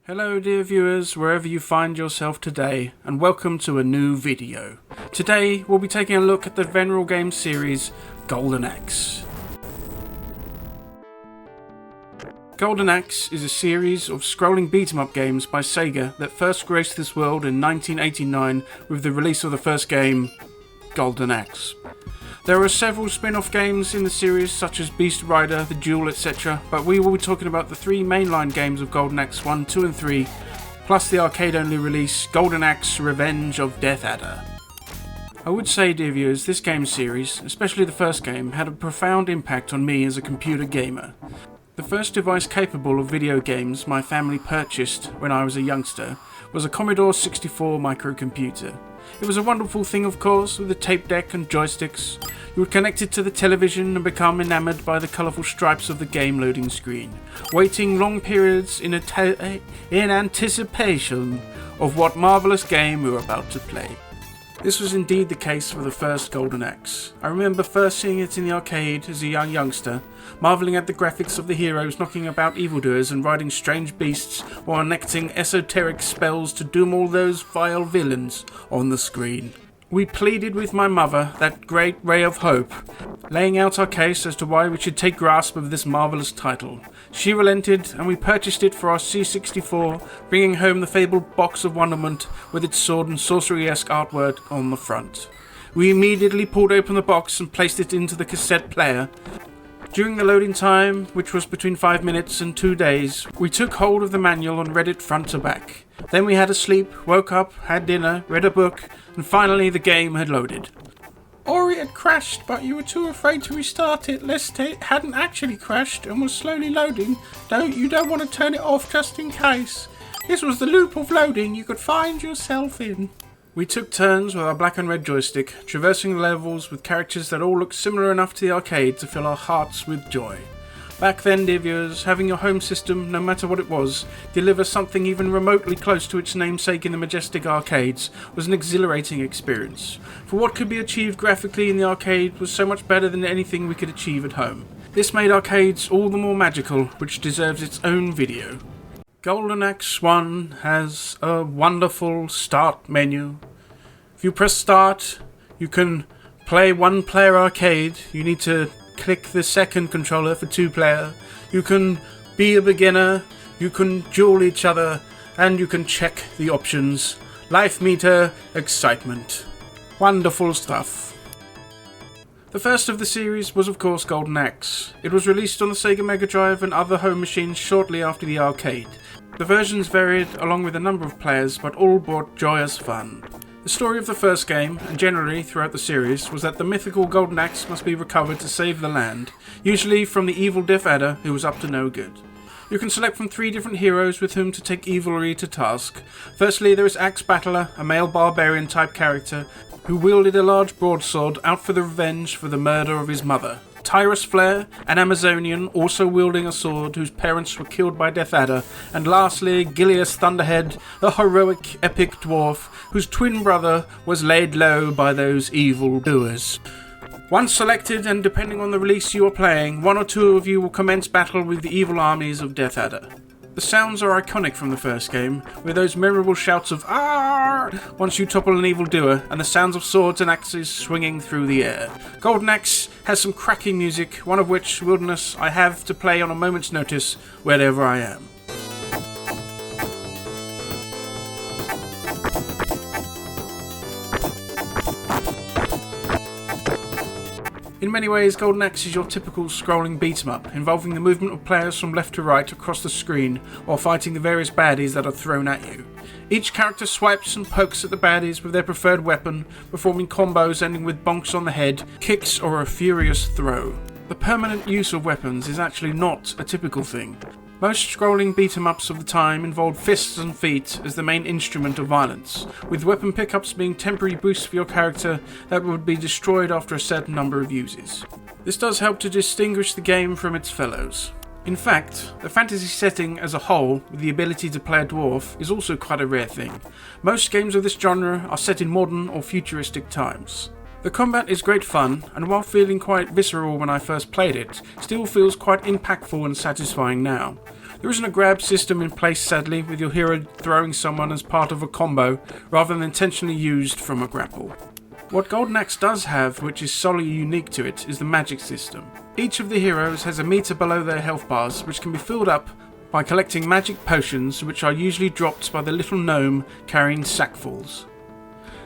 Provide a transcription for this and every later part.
Hello dear viewers, wherever you find yourself today, and welcome to a new video. Today we'll be taking a look at the Venroll Games series, Golden Axe. Golden Axe is a series of scrolling beat-em-up games by Sega that first graced this world in 1989 with the release of the first game, Golden Axe. There are several spin-off games in the series such as Beast Rider, The Duel, etc, but we will be talking about the three mainline games of Golden Axe 1, 2 and 3, plus the arcade-only release, Golden Axe Revenge of Death Adder. I would say, dear viewers, this game series, especially the first game, had a profound impact on me as a computer gamer. The first device capable of video games my family purchased when I was a youngster was a Commodore 64 microcomputer. It was a wonderful thing, of course, with a tape deck and joysticks. You would connect it to the television and become enamoured by the colourful stripes of the game loading screen, waiting long periods in anticipation of what marvellous game we were about to play. This was indeed the case for the first Golden Axe. I remember first seeing it in the arcade as a youngster, marvelling at the graphics of the heroes knocking about evildoers and riding strange beasts while enacting esoteric spells to doom all those vile villains on the screen. We pleaded with my mother, that great ray of hope, laying out our case as to why we should take grasp of this marvellous title. She relented, and we purchased it for our C64, bringing home the fabled box of wonderment with its sword and sorcery-esque artwork on the front. We immediately pulled open the box and placed it into the cassette player. During the loading time, which was between 5 minutes and 2 days, we took hold of the manual and read it front to back. Then we had a sleep, woke up, had dinner, read a book, and finally the game had loaded. Or it had crashed, but you were too afraid to restart it lest it hadn't actually crashed and was slowly loading. You don't want to turn it off just in case. This was the loop of loading you could find yourself in. We took turns with our black and red joystick, traversing the levels with characters that all looked similar enough to the arcade to fill our hearts with joy. Back then, dear viewers, having your home system, no matter what it was, deliver something even remotely close to its namesake in the majestic arcades was an exhilarating experience. For what could be achieved graphically in the arcade was so much better than anything we could achieve at home. This made arcades all the more magical, which deserves its own video. Golden Axe 1 has a wonderful start menu. If you press start, you can play one-player arcade. You need to click the second controller for two-player. You can be a beginner, you can duel each other, and you can check the options. Life meter, excitement. Wonderful stuff. The first of the series was of course Golden Axe. It was released on the Sega Mega Drive and other home machines shortly after the arcade. The versions varied along with a number of players, but all brought joyous fun. The story of the first game, and generally throughout the series, was that the mythical Golden Axe must be recovered to save the land, usually from the evil Death Adder who was up to no good. You can select from 3 different heroes with whom to take evilry to task. Firstly, there is Axe Battler, a male barbarian type character who wielded a large broadsword out for the revenge for the murder of his mother. Tyrus Flare, an Amazonian also wielding a sword whose parents were killed by Death Adder, and lastly Gilius Thunderhead, a heroic epic dwarf whose twin brother was laid low by those evil doers. Once selected, and depending on the release you are playing, 1 or 2 of you will commence battle with the evil armies of Death Adder. The sounds are iconic from the first game, with those memorable shouts of "Arr!" once you topple an evildoer, and the sounds of swords and axes swinging through the air. Golden Axe has some cracking music, one of which, Wilderness, I have to play on a moment's notice wherever I am. In many ways, Golden Axe is your typical scrolling beat-em-up, involving the movement of players from left to right across the screen while fighting the various baddies that are thrown at you. Each character swipes and pokes at the baddies with their preferred weapon, performing combos ending with bonks on the head, kicks, or a furious throw. The permanent use of weapons is actually not a typical thing. Most scrolling beat-em-ups of the time involved fists and feet as the main instrument of violence, with weapon pickups being temporary boosts for your character that would be destroyed after a certain number of uses. This does help to distinguish the game from its fellows. In fact, the fantasy setting as a whole, with the ability to play a dwarf, is also quite a rare thing. Most games of this genre are set in modern or futuristic times. The combat is great fun, and while feeling quite visceral when I first played it, still feels quite impactful and satisfying now. There isn't a grab system in place, sadly, with your hero throwing someone as part of a combo rather than intentionally used from a grapple. What Golden Axe does have, which is solely unique to it, is the magic system. Each of the heroes has a meter below their health bars, which can be filled up by collecting magic potions, which are usually dropped by the little gnome carrying sackfuls.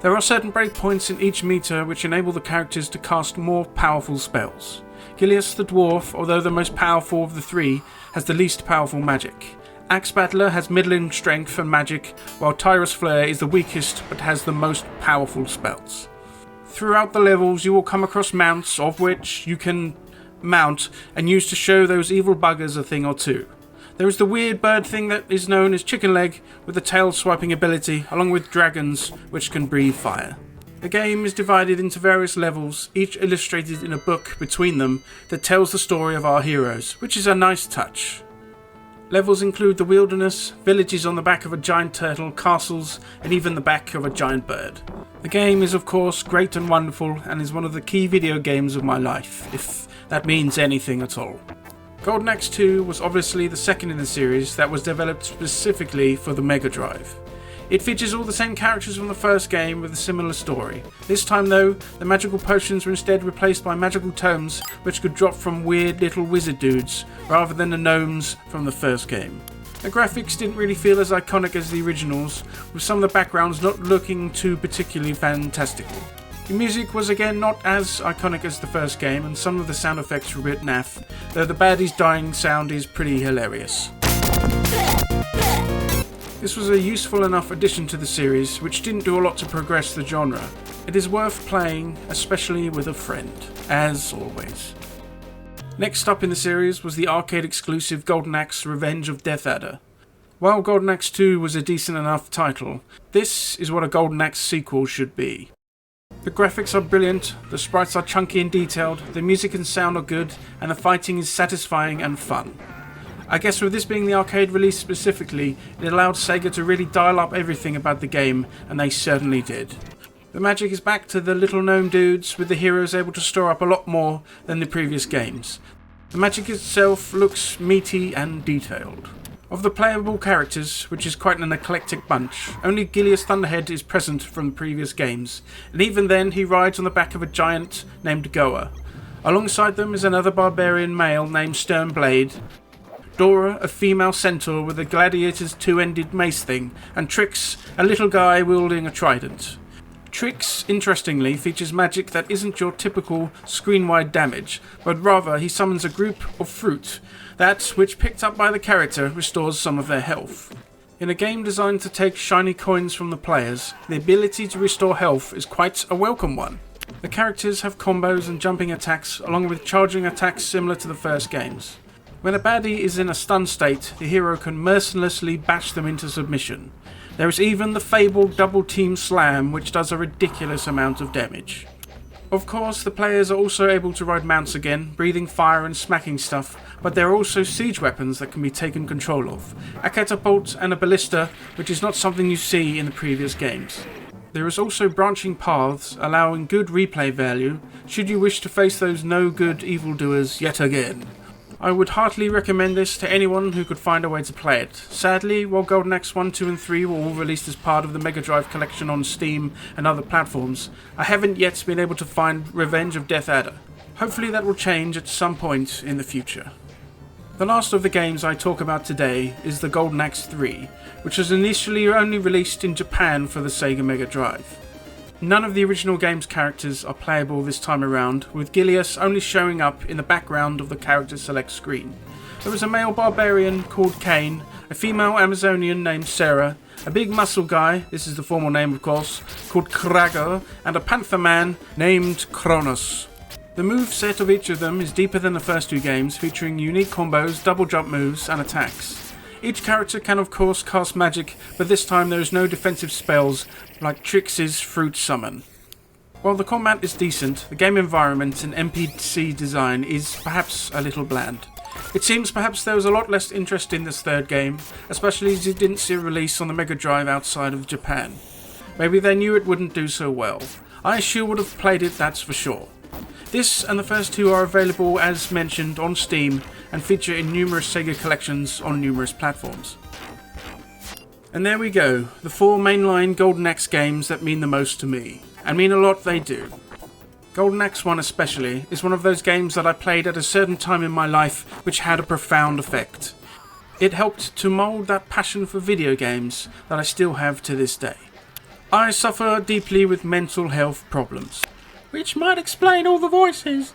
There are certain breakpoints in each meter which enable the characters to cast more powerful spells. Gilius the Dwarf, although the most powerful of the three, has the least powerful magic. Axe Battler has middling strength and magic, while Tyrus Flare is the weakest but has the most powerful spells. Throughout the levels you will come across mounts, of which you can mount and use to show those evil buggers a thing or two. There is the weird bird thing that is known as Chicken Leg, with the tail swiping ability, along with dragons which can breathe fire. The game is divided into various levels, each illustrated in a book between them that tells the story of our heroes, which is a nice touch. Levels include the wilderness, villages on the back of a giant turtle, castles, and even the back of a giant bird. The game is of course great and wonderful and is one of the key video games of my life, if that means anything at all. Golden Axe 2 was obviously the second in the series that was developed specifically for the Mega Drive. It features all the same characters from the first game with a similar story. This time though, the magical potions were instead replaced by magical tomes which could drop from weird little wizard dudes rather than the gnomes from the first game. The graphics didn't really feel as iconic as the originals, with some of the backgrounds not looking too particularly fantastical. The music was again not as iconic as the first game, and some of the sound effects were a bit naff, though the baddies dying sound is pretty hilarious. This was a useful enough addition to the series, which didn't do a lot to progress the genre. It is worth playing, especially with a friend, as always. Next up in the series was the arcade exclusive Golden Axe Revenge of Death Adder. While Golden Axe 2 was a decent enough title, this is what a Golden Axe sequel should be. The graphics are brilliant, the sprites are chunky and detailed, the music and sound are good, and the fighting is satisfying and fun. I guess with this being the arcade release specifically, it allowed Sega to really dial up everything about the game, and they certainly did. The magic is back to the little gnome dudes, with the heroes able to store up a lot more than the previous games. The magic itself looks meaty and detailed. Of the playable characters, which is quite an eclectic bunch, only Gilius Thunderhead is present from the previous games, and even then he rides on the back of a giant named Goa. Alongside them is another barbarian male named Sternblade, Dora, a female centaur with a gladiator's two-ended mace thing, and Trix, a little guy wielding a trident. Trix, interestingly, features magic that isn't your typical screen-wide damage, but rather he summons a group of fruit that, which picked up by the character, restores some of their health. In a game designed to take shiny coins from the players, the ability to restore health is quite a welcome one. The characters have combos and jumping attacks, along with charging attacks similar to the first games. When a baddie is in a stun state, the hero can mercilessly bash them into submission. There is even the fabled double team slam, which does a ridiculous amount of damage. Of course, the players are also able to ride mounts again, breathing fire and smacking stuff, but there are also siege weapons that can be taken control of. A catapult and a ballista, which is not something you see in the previous games. There is also branching paths, allowing good replay value, should you wish to face those no-good evildoers yet again. I would heartily recommend this to anyone who could find a way to play it. Sadly, while Golden Axe 1, 2 and 3 were all released as part of the Mega Drive collection on Steam and other platforms, I haven't yet been able to find Revenge of Death Adder. Hopefully that will change at some point in the future. The last of the games I talk about today is the Golden Axe 3, which was initially only released in Japan for the Sega Mega Drive. None of the original game's characters are playable this time around, with Gilius only showing up in the background of the character select screen. There was a male barbarian called Kane, a female Amazonian named Sarah, a big muscle guy, this is the formal name of course, called Krager, and a panther man named Kronos. The moveset of each of them is deeper than the first two games, featuring unique combos, double jump moves, and attacks. Each character can of course cast magic, but this time there is no defensive spells like Trix's Fruit Summon. While the combat is decent, the game environment and NPC design is perhaps a little bland. It seems perhaps there was a lot less interest in this third game, especially as it didn't see a release on the Mega Drive outside of Japan. Maybe they knew it wouldn't do so well. I sure would have played it, that's for sure. This and the first two are available as mentioned on Steam and feature in numerous Sega collections on numerous platforms. And there we go, the 4 mainline Golden Axe games that mean the most to me, and mean a lot they do. Golden Axe 1 especially is one of those games that I played at a certain time in my life which had a profound effect. It helped to mould that passion for video games that I still have to this day. I suffer deeply with mental health problems, which might explain all the voices.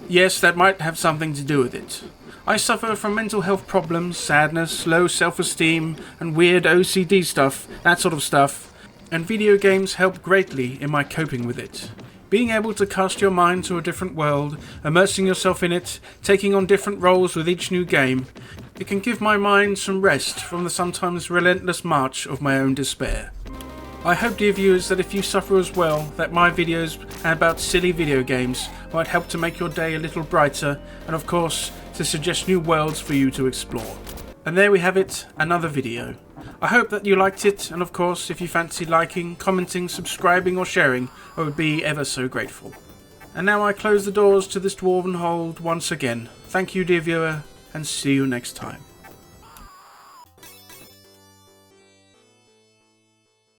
Yes, that might have something to do with it. I suffer from mental health problems, sadness, low self-esteem, and weird OCD stuff, that sort of stuff, and video games help greatly in my coping with it. Being able to cast your mind to a different world, immersing yourself in it, taking on different roles with each new game, it can give my mind some rest from the sometimes relentless march of my own despair. I hope, dear viewers, that if you suffer as well, that my videos about silly video games might help to make your day a little brighter, and of course, to suggest new worlds for you to explore. And there we have it, another video. I hope that you liked it, and of course, if you fancy liking, commenting, subscribing or sharing, I would be ever so grateful. And now I close the doors to this dwarven hold once again. Thank you, dear viewer, and see you next time.